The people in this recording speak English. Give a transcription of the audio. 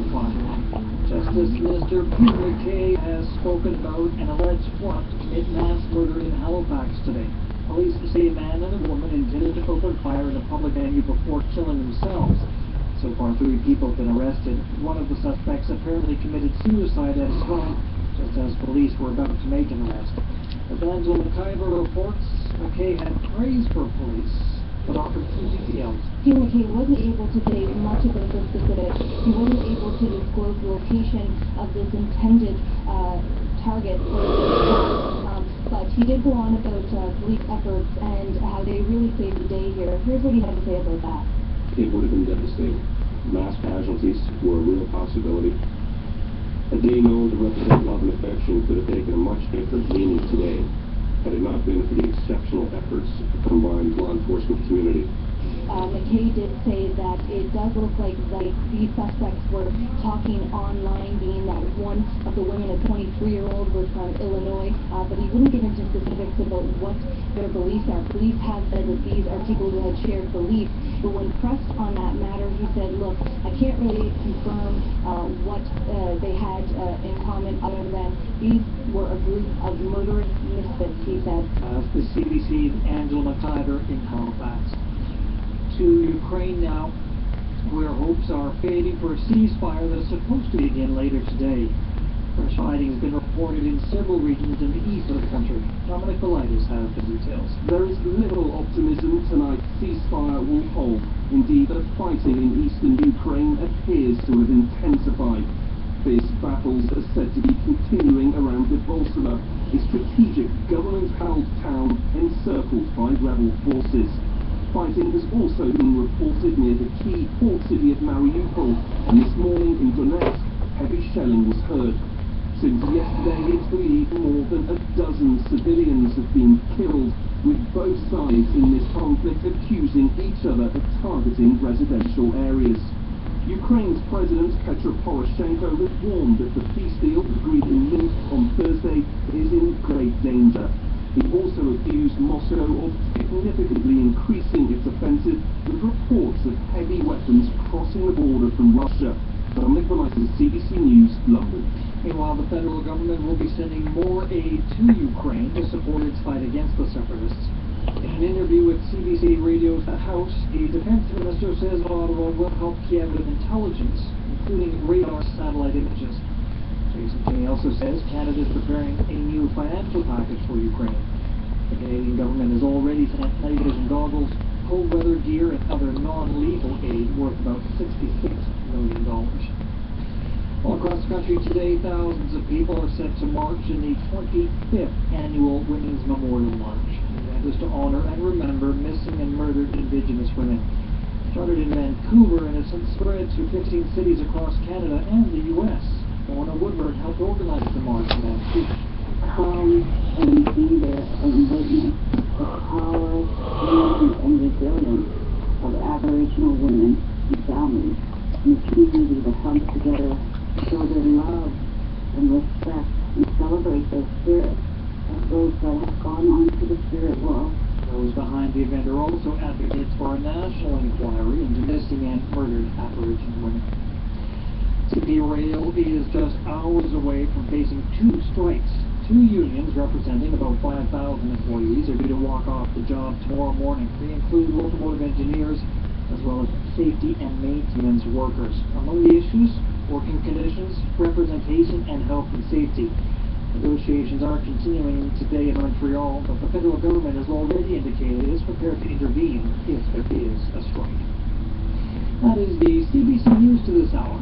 profile. Justice Minister Peter MacKay has spoken about an alleged plot to commit mass murder in Halifax today. Police say a man and a woman intended to open fire in a public venue before killing themselves. So far, 3 people have been arrested. One of the suspects apparently committed suicide at his home, just as police were about to make an arrest. As Angela McIver reports, MacKay had praise for police, but offered few details. Peter MacKay wasn't able to say much about the specifics. He wasn't able to disclose the location of this intended target for the attack. But he did go on about police efforts and how they really saved the day here. Here's what he had to say about that. It would have been devastating. Mass casualties were a real possibility. A day known to represent love and affection could have taken a much different meaning today had it not been for the exceptional efforts of the combined law enforcement community. MacKay did say that it does look like these suspects were talking online, being that one of the women, a 23-year-old, was from Illinois, but he wouldn't get into specifics about what their beliefs are. Police have said that these are people who had shared beliefs, but when pressed on that matter, he said, look, I can't really confirm what they had in common other than these were a group of murderous misfits, he said. The CBC's Angela McIver in Halifax. To Ukraine now, where hopes are fading for a ceasefire that is supposed to begin later today. Fresh fighting has been reported in several regions in the east of the country. Dominic Velitis has the details. There is little optimism tonight ceasefire will hold. Indeed, the fighting in eastern Ukraine appears to have intensified. Fierce battles are said to be continuing around Debaltseve, a strategic government-held town encircled by rebel forces. Fighting has also been reported near the key port city of Mariupol, and this morning in Donetsk, heavy shelling was heard. Since yesterday, it's believed more than a dozen civilians have been killed, with both sides in this conflict accusing each other of targeting residential areas. Ukraine's President Petro Poroshenko has warned that the peace deal agreed in Minsk on Thursday is in great danger. He also accused Moscow of significantly increasing its offensive, with reports of heavy weapons crossing the border from Russia. Dominic Velitis, CBC News, London. Meanwhile, the federal government will be sending more aid to Ukraine to support its fight against the separatists. In an interview with CBC Radio's The House, the defense minister says Ottawa will help Kiev with intelligence, including radar satellite images. Jason Kenney also says Canada is preparing a new financial package for Ukraine. The Canadian government has already sent night vision goggles, cold weather gear, and other non-lethal aid worth about $66 million. All across the country today, thousands of people are set to march in the 25th annual Women's Memorial March. The event is to honor and remember missing and murdered Indigenous women. Started in Vancouver and has since spread to 15 cities across Canada and the U.S. Mona Woodward helped organize the march in Vancouver. Come and be there and witness the power, strength, and resilience of Aboriginal women and families in the community that comes together to show their love and respect and celebrate their spirit of those that have gone on to the spirit world. Those behind the event are also advocates for a national inquiry into missing and murdered Aboriginal women. CP Rail is just hours away from facing 2 strikes. 2 unions representing about 5,000 employees are due to walk off the job tomorrow morning. They include locomotive engineers as well as safety and maintenance workers. Among the issues, working conditions, representation, and health and safety. Negotiations are continuing today in Montreal, but the federal government has already indicated it is prepared to intervene if there is a strike. That is the CBC News to this hour.